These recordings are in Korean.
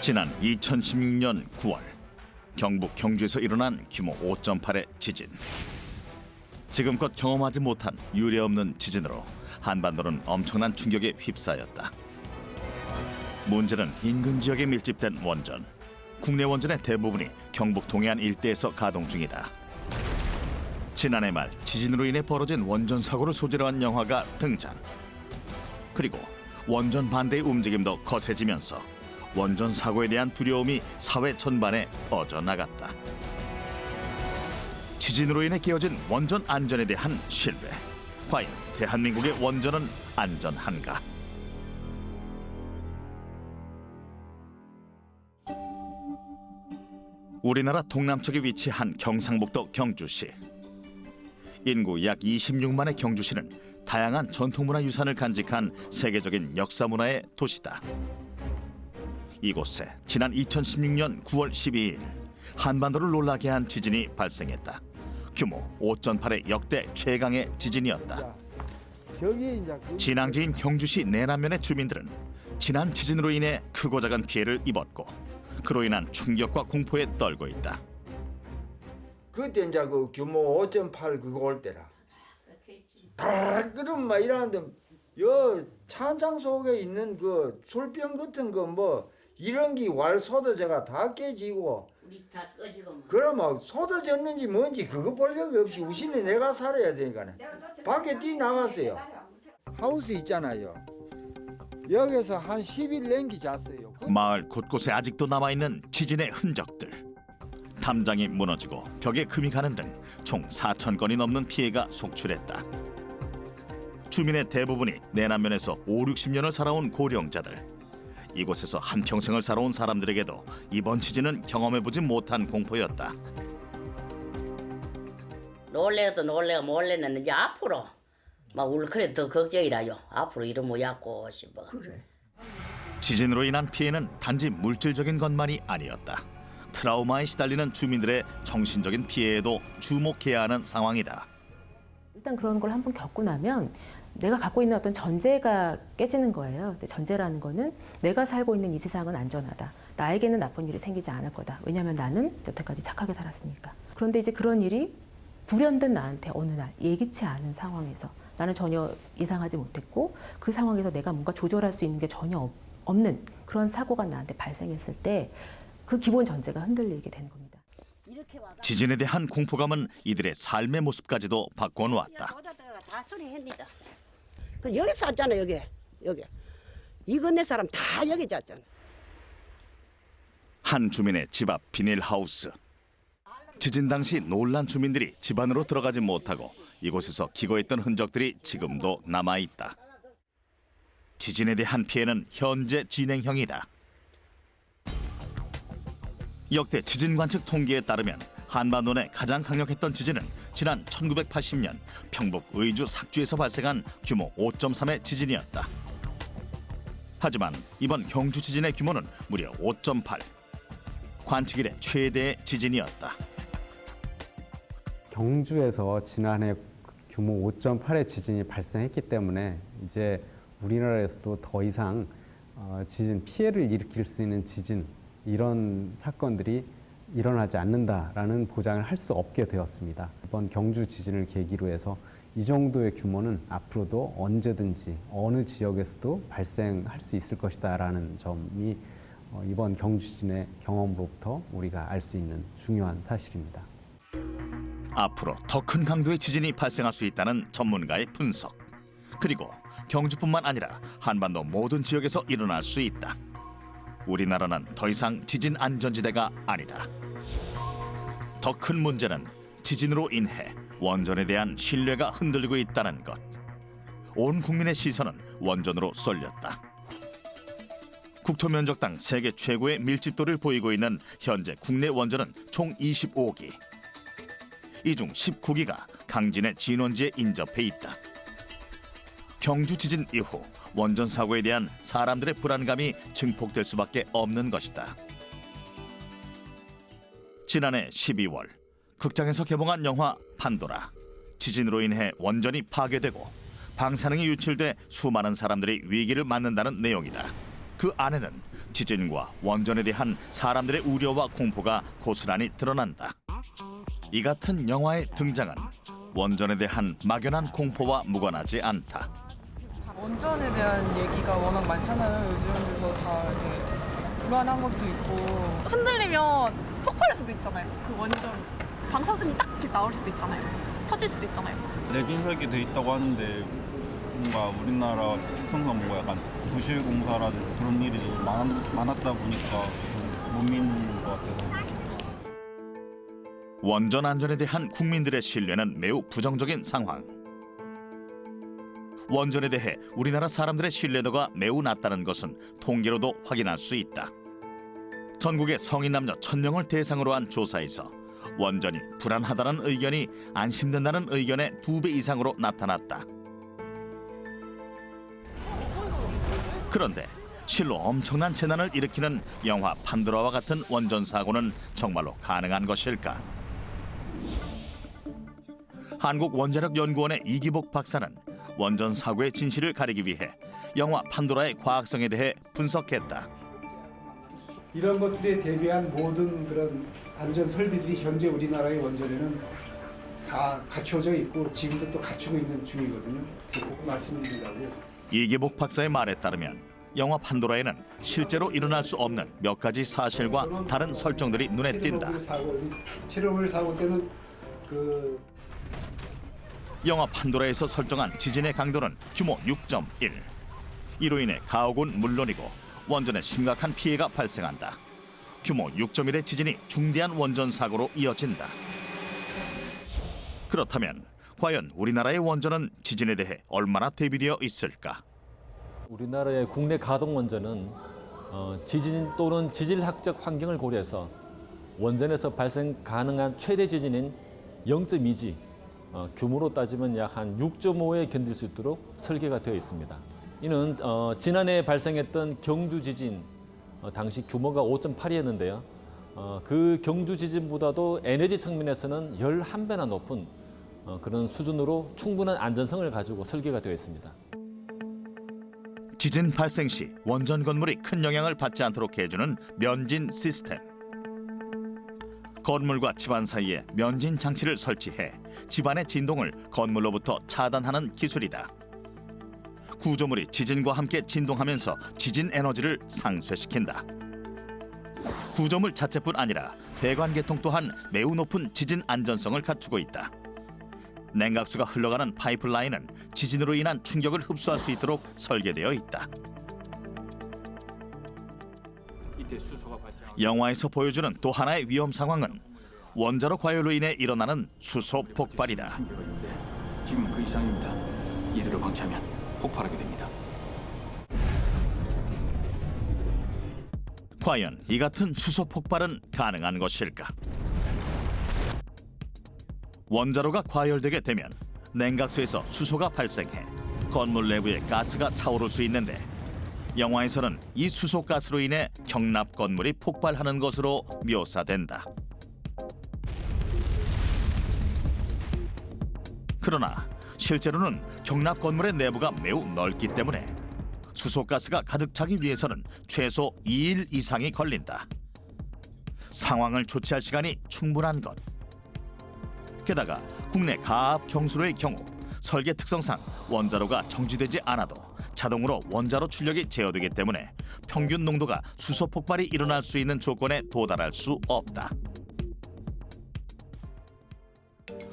지난 2016년 9월 경북 경주에서 일어난 규모 5.8의 지진. 지금껏 경험하지 못한 유례없는 지진으로 한반도는 엄청난 충격에 휩싸였다. 문제는 인근 지역에 밀집된 원전. 국내 원전의 대부분이 경북 동해안 일대에서 가동 중이다. 지난해 말 지진으로 인해 벌어진 원전 사고를 소재로 한 영화가 등장. 그리고 원전 반대의 움직임도 거세지면서 원전 사고에 대한 두려움이 사회 전반에 퍼져나갔다. 지진으로 인해 깨어진 원전 안전에 대한 신뢰. 과연 대한민국의 원전은 안전한가? 우리나라 동남쪽에 위치한 경상북도 경주시. 인구 약 26만의 경주시는 다양한 전통문화유산을 간직한 세계적인 역사문화의 도시다. 이곳에 지난 2016년 9월 12일 한반도를 놀라게 한 지진이 발생했다. 규모 5.8의 역대 최강의 지진이었다. 진앙지인 경주시 내남면의 주민들은 지난 지진으로 인해 크고 작은 피해를 입었고 그로 인한 충격과 공포에 떨고 있다. 그때 이제 그 규모 5.8 그거 올 때라. 다 그럼 막 이러는데 여 찬장 속에 있는 그 술병 같은 거 뭐 이런 게 왈 쏟아져가 다 깨지고 우리 다 꺼지고 그럼 막 쏟아졌는지 뭔지 그거 볼 여기 없이 우신에 내가 살아야 되니까는 밖에 뛰 나갔어요. 하우스 있잖아요. 여기서 한 10일 냉기 잤어요. 마을 곳곳에 아직도 남아있는 지진의 흔적들. 담장이 무너지고 벽에 금이 가는 등 총 4,000건이 넘는 피해가 속출했다. 주민의 대부분이 내남면에서 5, 60년을 살아온 고령자들. 이곳에서 한평생을 살아온 사람들에게도 이번 지진은 경험해보지 못한 공포였다. 놀래도 놀래가 몰래는 이제 앞으로 막 울컥해 더 걱정이라요. 앞으로 이런 모양고 싶어. 그래. 지진으로 인한 피해는 단지 물질적인 것만이 아니었다. 트라우마에 시달리는 주민들의 정신적인 피해에도 주목해야 하는 상황이다. 일단 그런 걸 한번 겪고 나면 내가 갖고 있는 어떤 전제가 깨지는 거예요. 근데 전제라는 거는 내가 살고 있는 이 세상은 안전하다. 나에게는 나쁜 일이 생기지 않을 거다. 왜냐하면 나는 여태까지 착하게 살았으니까. 그런데 이제 그런 일이 불현듯 나한테 어느 날 예기치 않은 상황에서 나는 전혀 예상하지 못했고 그 상황에서 내가 뭔가 조절할 수 있는 게 전혀 없는 그런 사고가 나한테 발생했을 때 그 기본 전제가 흔들리게 되는 겁니다. 지진에 대한 공포감은 이들의 삶의 모습까지도 바꿔놓았다. 다 소리합니다. 그 여기 살잖아 여기. 이 건네 사람 다 여기 잤잖아. 한 주민의 집 앞 비닐하우스. 지진 당시 놀란 주민들이 집 안으로 들어가지 못하고 이곳에서 기거했던 흔적들이 지금도 남아있다. 지진에 대한 피해는 현재 진행형이다. 역대 지진 관측 통계에 따르면 한반도 내 가장 강력했던 지진은 지난 1980년 평북 의주 삭주에서 발생한 규모 5.3의 지진이었다. 하지만 이번 경주 지진의 규모는 무려 5.8. 관측 이래 최대의 지진이었다. 경주에서 지난해 규모 5.8의 지진이 발생했기 때문에 이제 우리나라에서도 더 이상 지진 피해를 일으킬 수 있는 지진 이런 사건들이 일어나지 않는다라는 보장을 할 수 없게 되었습니다. 이번 경주 지진을 계기로 해서 이 정도의 규모는 앞으로도 언제든지 어느 지역에서도 발생할 수 있을 것이다라는 점이 이번 경주 지진의 경험으로부터 우리가 알 수 있는 중요한 사실입니다. 앞으로 더 큰 강도의 지진이 발생할 수 있다는 전문가의 분석. 그리고 경주뿐만 아니라 한반도 모든 지역에서 일어날 수 있다. 우리나라는 더 이상 지진 안전지대가 아니다. 더 큰 문제는 지진으로 인해 원전에 대한 신뢰가 흔들리고 있다는 것. 온 국민의 시선은 원전으로 쏠렸다. 국토 면적당 세계 최고의 밀집도를 보이고 있는 현재 국내 원전은 총 25기. 이 중 19기가 강진의 진원지에 인접해 있다. 경주 지진 이후 원전 사고에 대한 사람들의 불안감이 증폭될 수밖에 없는 것이다. 지난해 12월 극장에서 개봉한 영화 판도라. 지진으로 인해 원전이 파괴되고 방사능이 유출돼 수많은 사람들이 위기를 맞는다는 내용이다. 그 안에는 지진과 원전에 대한 사람들의 우려와 공포가 고스란히 드러난다. 이 같은 영화의 등장은 원전에 대한 막연한 공포와 무관하지 않다. 원전에 대한 얘기가 워낙 많잖아요. 요즘 그래서 다 이렇게 불안한 것도 있고 흔들리면 폭발할 수도 있잖아요. 그 원전 방사선이 딱 이렇게 나올 수도 있잖아요. 터질 수도 있잖아요. 내진 설계돼 있다고 하는데 뭔가 우리나라 특성상 뭔가 약간 부실 공사라든지 그런 일이 좀 많았다 보니까 못 믿는 것 같아서. 원전 안전에 대한 국민들의 신뢰는 매우 부정적인 상황. 원전에 대해 우리나라 사람들의 신뢰도가 매우 낮다는 것은 통계로도 확인할 수 있다. 전국의 성인 남녀 1000명을 대상으로 한 조사에서 원전이 불안하다는 의견이 안심된다는 의견의 2배 이상으로 나타났다. 그런데 실로 엄청난 재난을 일으키는 영화 판도라와 같은 원전 사고는 정말로 가능한 것일까? 한국원자력연구원의 이기복 박사는 원전 사고의 진실을 가리기 위해 영화 판도라의 과학성에 대해 분석했다. 이런 것들에 대비한 모든 그런 안전 설비들이 현재 우리나라의 원전에는 다 갖춰져 있고 지금도 또 갖추고 있는 중이거든요. 그래서 꼭 말씀드리려고요. 이기복 박사의 말에 따르면 영화 판도라에는 실제로 일어날 수 없는 몇 가지 사실과 다른 설정들이 눈에 띈다. 체르노빌 사고 때는 영화 판도라에서 설정한 지진의 강도는 규모 6.1. 이로 인해 가옥은 물론이고 원전에 심각한 피해가 발생한다. 규모 6.1의 지진이 중대한 원전 사고로 이어진다. 그렇다면 과연 우리나라의 원전은 지진에 대해 얼마나 대비되어 있을까? 우리나라의 국내 가동 원전은 지진 또는 지질학적 환경을 고려해서 원전에서 발생 가능한 최대 지진인 0.2G, 규모로 따지면 약 한 6.5에 견딜 수 있도록 설계가 되어 있습니다. 이는 지난해 발생했던 경주 지진 당시 규모가 5.8이었는데요. 그 경주 지진보다도 에너지 측면에서는 11배나 높은 그런 수준으로 충분한 안전성을 가지고 설계가 되어 있습니다. 지진 발생 시 원전 건물이 큰 영향을 받지 않도록 해주는 면진 시스템. 건물과 집안 사이에 면진 장치를 설치해 집안의 진동을 건물로부터 차단하는 기술이다. 구조물이 지진과 함께 진동하면서 지진 에너지를 상쇄시킨다. 구조물 자체뿐 아니라 배관 계통 또한 매우 높은 지진 안전성을 갖추고 있다. 냉각수가 흘러가는 파이프라인은 지진으로 인한 충격을 흡수할 수 있도록 설계되어 있다. 영화에서 보여주는 또 하나의 위험 상황은 원자로 과열로 인해 일어나는 수소 폭발이다. 지금 그 이상입니다. 이대로 방치하면 폭발하게 됩니다. 과연 이 같은 수소 폭발은 가능한 것일까? 원자로가 과열되게 되면 냉각수에서 수소가 발생해 건물 내부에 가스가 차오를 수 있는데 영화에서는 이 수소가스로 인해 경납 건물이 폭발하는 것으로 묘사된다. 그러나 실제로는 경납 건물의 내부가 매우 넓기 때문에 수소가스가 가득 차기 위해서는 최소 2일 이상이 걸린다. 상황을 조치할 시간이 충분한 것. 게다가 국내 가압 경수로의 경우 설계 특성상 원자로가 정지되지 않아도 자동으로 원자로 출력이 제어되기 때문에 평균 농도가 수소 폭발이 일어날 수 있는 조건에 도달할 수 없다.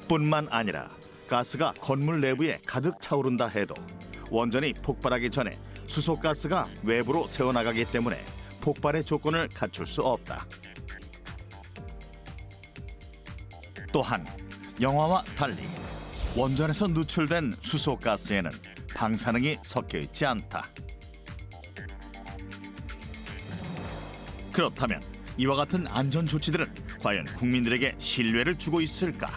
뿐만 아니라 가스가 건물 내부에 가득 차오른다 해도 원전이 폭발하기 전에 수소가스가 외부로 새어나가기 때문에 폭발의 조건을 갖출 수 없다. 또한 영화와 달리 원전에서 누출된 수소가스에는 방사능이 섞여 있지 않다. 그렇다면 이와 같은 안전 조치들은 과연 국민들에게 신뢰를 주고 있을까?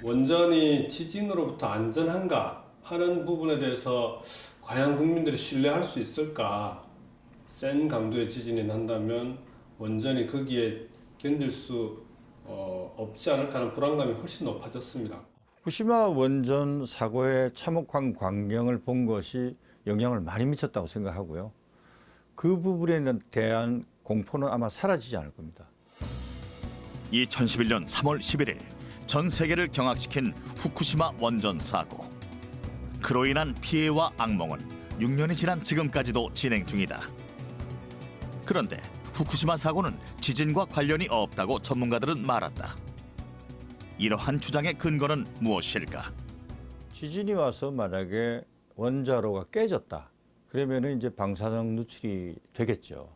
원전이 지진으로부터 안전한가 하는 부분에 대해서 과연 국민들이 신뢰할 수 있을까? 센 강도의 지진이 난다면 원전이 거기에 견딜 수 없지 않을까 하는 불안감이 훨씬 높아졌습니다. 후쿠시마 원전 사고의 참혹한 광경을 본 것이 영향을 많이 미쳤다고 생각하고요. 그 부분에 대한 공포는 아마 사라지지 않을 겁니다. 2011년 3월 11일 전 세계를 경악시킨 후쿠시마 원전 사고. 그로 인한 피해와 악몽은 6년이 지난 지금까지도 진행 중이다. 그런데 후쿠시마 사고는 지진과 관련이 없다고 전문가들은 말한다. 이러한 주장의 근거는 무엇일까? 지진이 와서 만약에 원자로가 깨졌다. 그러면 이제 방사능 누출이 되겠죠.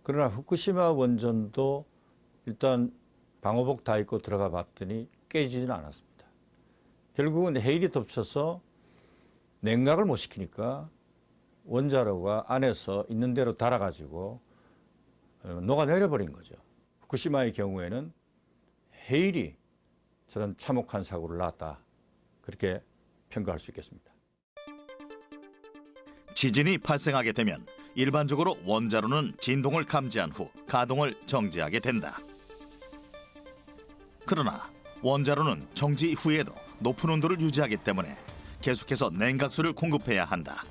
그러나 후쿠시마 원전도 일단 방호복 다 입고 들어가 봤더니 깨지지는 않았습니다. 결국은 해일이 덮쳐서 냉각을 못 시키니까 원자로가 안에서 있는 대로 닳아가지고 녹아내려버린 거죠. 후쿠시마의 경우에는 해일이 저런 참혹한 사고를 낳았다. 그렇게 평가할 수 있겠습니다. 지진이 발생하게 되면 일반적으로 원자로는 진동을 감지한 후 가동을 정지하게 된다. 그러나 원자로는 정지 후에도 높은 온도를 유지하기 때문에 계속해서 냉각수를 공급해야 한다.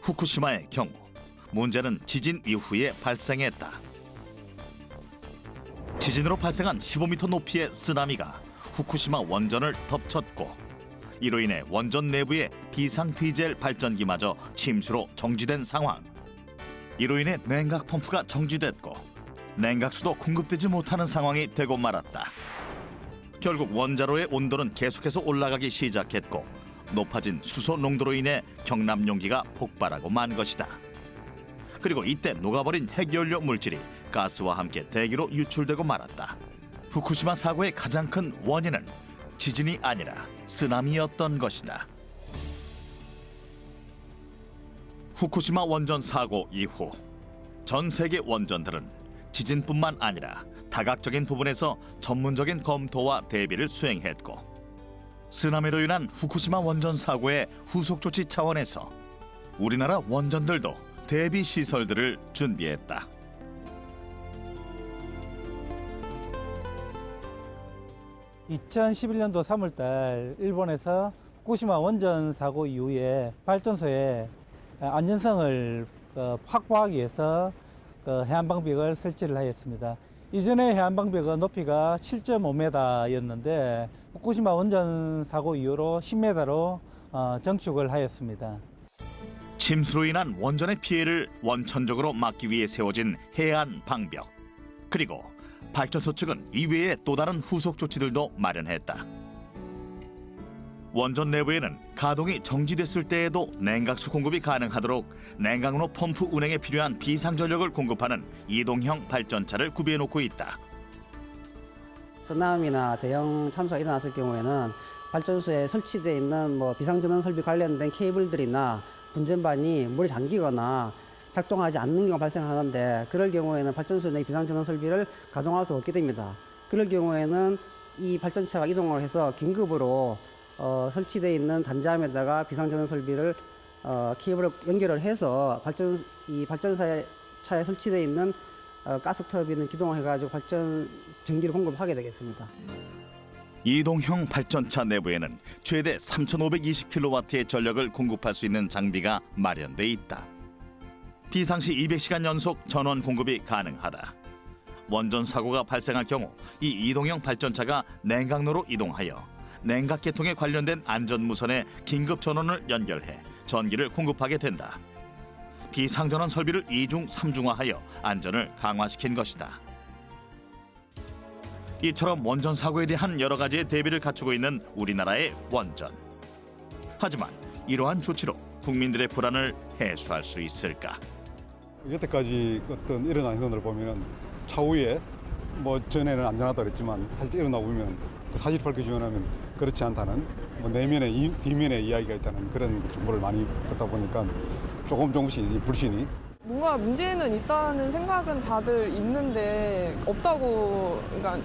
후쿠시마의 경우 문제는 지진 이후에 발생했다. 지진으로 발생한 15m 높이의 쓰나미가 후쿠시마 원전을 덮쳤고 이로 인해 원전 내부의 비상 디젤 발전기마저 침수로 정지된 상황. 이로 인해 냉각 펌프가 정지됐고 냉각수도 공급되지 못하는 상황이 되고 말았다. 결국 원자로의 온도는 계속해서 올라가기 시작했고 높아진 수소 농도로 인해 경납 용기가 폭발하고 만 것이다. 그리고 이때 녹아버린 핵연료 물질이 가스와 함께 대기로 유출되고 말았다. 후쿠시마 사고의 가장 큰 원인은 지진이 아니라 쓰나미였던 것이다. 후쿠시마 원전 사고 이후 전 세계 원전들은 지진뿐만 아니라 다각적인 부분에서 전문적인 검토와 대비를 수행했고 쓰나미로 인한 후쿠시마 원전 사고의 후속 조치 차원에서 우리나라 원전들도 대비 시설들을 준비했다. (2011년도 3월달) 일본에서 후쿠시마 원전 사고 이후에 발전소의 안전성을 확보하기 위해서 해안방벽을 설치를 하였습니다. 이전에 해안방벽은 높이가 7.5m였는데 후쿠시마 원전 사고 이후로 10m로 정축을 하였습니다. 침수로 인한 원전의 피해를 원천적으로 막기 위해 세워진 해안 방벽. 그리고 발전소 측은 이외에 또 다른 후속 조치들도 마련했다. 원전 내부에는 가동이 정지됐을 때에도 냉각수 공급이 가능하도록 냉각로 펌프 운행에 필요한 비상전력을 공급하는 이동형 발전차를 구비해놓고 있다. 쓰나미나 대형 참사가 일어났을 경우에는 발전소에 설치되어 있는 비상전원 설비 관련된 케이블들이나 분전반이 물에 잠기거나 작동하지 않는 경우가 발생하는데 그럴 경우에는 발전소 내 비상전원 설비를 가동할 수 없게 됩니다. 그럴 경우에는 이 발전차가 이동을 해서 긴급으로 설치되어 있는 단자함에다가 비상전원 설비를 케이블을 연결을 해서 이 발전차에 설치되어 있는 가스 터빈을 기동해가지고 발전 전기를 공급하게 되겠습니다. 이동형 발전차 내부에는 최대 3,520kW의 전력을 공급할 수 있는 장비가 마련돼 있다. 비상시 200시간 연속 전원 공급이 가능하다. 원전 사고가 발생할 경우 이 이동형 발전차가 냉각로로 이동하여 냉각 계통에 관련된 안전무선에 긴급 전원을 연결해 전기를 공급하게 된다. 비상전원 설비를 2중 3중화하여 안전을 강화시킨 것이다. 이처럼 원전 사고에 대한 여러 가지의 대비를 갖추고 있는 우리나라의 원전. 하지만 이러한 조치로 국민들의 불안을 해소할 수 있을까? 여태까지 어떤 일어난 행동을 보면은 차후에 전에는 안전하다 그랬지만 사실 일어나고 보면 그 사실 밝혀지면 그렇지 않다는 내면에 뒷면에 이야기가 있다는 그런 정보를 많이 듣다 보니까 조금씩 불신이. 뭔가 문제는 있다는 생각은 다들 있는데 없다고, 그러니까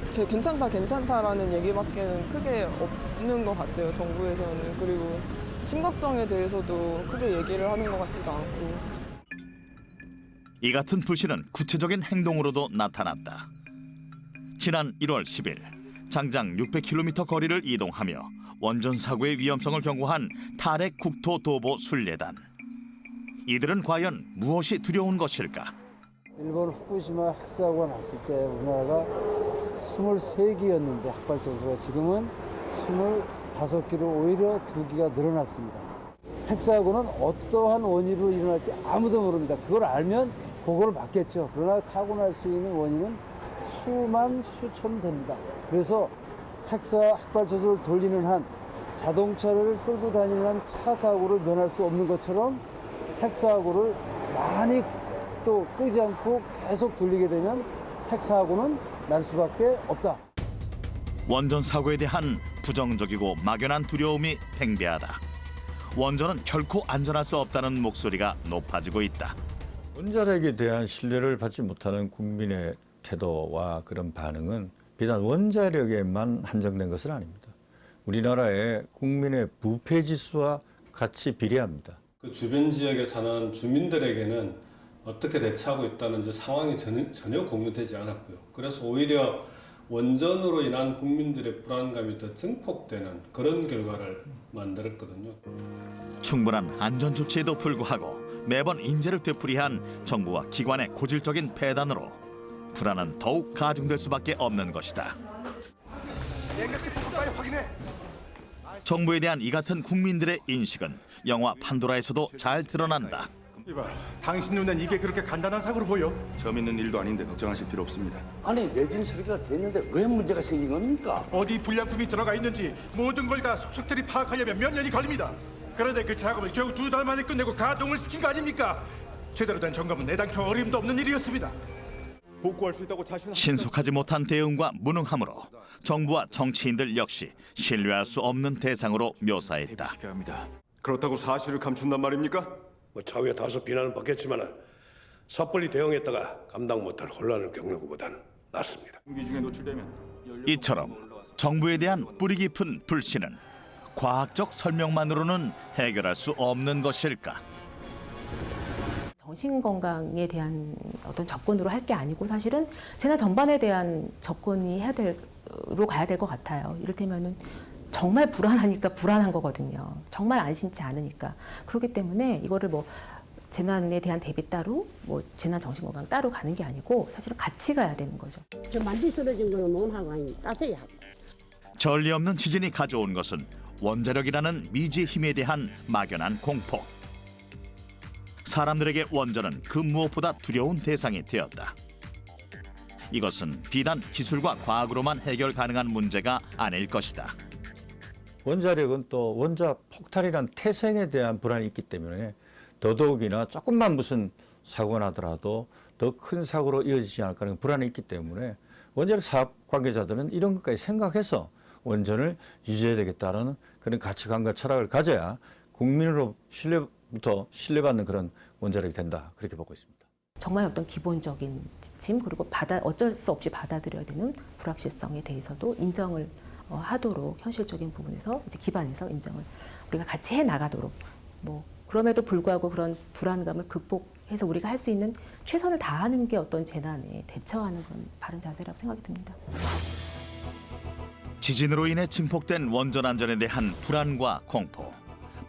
괜찮다라는 얘기밖에는 크게 없는 것 같아요, 정부에서는. 그리고 심각성에 대해서도 크게 얘기를 하는 것 같지도 않고. 이 같은 불신은 구체적인 행동으로도 나타났다. 지난 1월 10일 장장 600km 거리를 이동하며 원전 사고의 위험성을 경고한 탈핵 국토도보 순례단. 이들은 과연 무엇이 두려운 것일까? 일본 후쿠시마 핵사고가 났을 때 우리나라가 23기였는데 핵발전소가 지금은 25기로 오히려 2기가 늘어났습니다. 핵사고는 어떠한 원인으로 일어날지 아무도 모릅니다. 그걸 알면 그걸 막겠죠. 그러나 사고 날 수 있는 원인은 수만 수천 됩니다. 그래서 핵발전소를 돌리는 한, 자동차를 끌고 다니는 한 차 사고를 면할 수 없는 것처럼 핵사고를 많이 또 끄지 않고 계속 돌리게 되면 핵사고는 날 수밖에 없다. 원전 사고에 대한 부정적이고 막연한 두려움이 팽배하다. 원전은 결코 안전할 수 없다는 목소리가 높아지고 있다. 원자력에 대한 신뢰를 받지 못하는 국민의 태도와 그런 반응은 비단 원자력에만 한정된 것은 아닙니다. 우리나라의 국민의 부패 지수와 같이 비례합니다. 그 주변 지역에 사는 주민들에게는 어떻게 대처하고 있다는 상황이 전혀 공유되지 않았고요. 그래서 오히려 원전으로 인한 국민들의 불안감이 더 증폭되는 그런 결과를 만들었거든요. 충분한 안전 조치에도 불구하고 매번 인재를 되풀이한 정부와 기관의 고질적인 배단으로 불안은 더욱 가중될 수밖에 없는 것이다. 정부에 대한 이 같은 국민들의 인식은 영화 판도라에서도 잘 드러난다. 이봐, 당신 눈엔 이게 그렇게 간단한 사고로 보여? 처음 있는 일도 아닌데 걱정하실 필요 없습니다. 아니, 내진 설비가 됐는데 왜 문제가 생긴 겁니까? 어디 불량품이 들어가 있는지 모든 걸 다 속속들이 파악하려면 몇 년이 걸립니다. 그런데 그 작업을 겨우 2달 만에 끝내고 가동을 시킨 거 아닙니까? 제대로 된 점검은 애당초 어림도 없는 일이었습니다. 복구할 수 있다고 자신은... 신속하지 못한 대응과 무능함으로 정부와 정치인들 역시 신뢰할 수 없는 대상으로 묘사했다. 그렇다고 사실을 감춘단 말입니까? 차후에 다소 비난은 받겠지만 섣불리 대응했다가 감당 못할 혼란을 겪는 것보단 낫습니다. 중에 노출되면 이처럼 정부에 대한 뿌리 깊은 불신은 과학적 설명만으로는 해결할 수 없는 것일까? 정신 건강에 대한 어떤 접근으로 할 게 아니고 사실은 재난 전반에 대한 접근이 가야 될 것 같아요. 이를테면은 정말 불안하니까 불안한 거거든요. 정말 안심치 않으니까. 그렇기 때문에 이거를 뭐 재난에 대한 대비 따로, 뭐 재난 정신 건강 따로 가는 게 아니고 사실은 같이 가야 되는 거죠. 저 만지 쓰러진 거는 논하고 아니 따세요. 전례 없는 지진이 가져온 것은 원자력이라는 미지의 힘에 대한 막연한 공포. 사람들에게 원전은 그 무엇보다 두려운 대상이 되었다. 이것은 비단 기술과 과학으로만 해결 가능한 문제가 아닐 것이다. 원자력은 또 원자 폭탄이란 태생에 대한 불안이 있기 때문에 더더욱이나 조금만 무슨 사고가 나더라도 더 큰 사고로 이어지지 않을까 하는 불안이 있기 때문에 원자력 사업 관계자들은 이런 것까지 생각해서 원전을 유지해야 되겠다는 그런 가치관과 철학을 가져야 국민으로 신뢰받는 그런 원자력이 된다, 그렇게 보고 있습니다. 정말 어떤 기본적인 지침, 그리고 어쩔 수 없이 받아들여야 되는 불확실성에 대해서도 인정을 하도록 현실적인 부분에서 이제 기반에서 인정을 우리가 같이 해 나가도록, 뭐 그럼에도 불구하고 그런 불안감을 극복해서 우리가 할 수 있는 최선을 다하는 게 어떤 재난에 대처하는 건 바른 자세라고 생각이 듭니다. 지진으로 인해 증폭된 원전 안전에 대한 불안과 공포,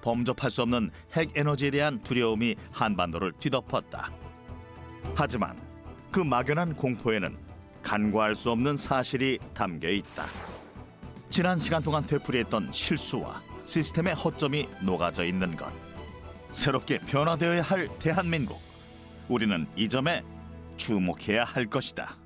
범접할 수 없는 핵 에너지에 대한 두려움이 한반도를 뒤덮었다. 하지만 그 막연한 공포에는 간과할 수 없는 사실이 담겨 있다. 지난 시간 동안 되풀이했던 실수와 시스템의 허점이 녹아져 있는 것. 새롭게 변화되어야 할 대한민국. 우리는 이 점에 주목해야 할 것이다.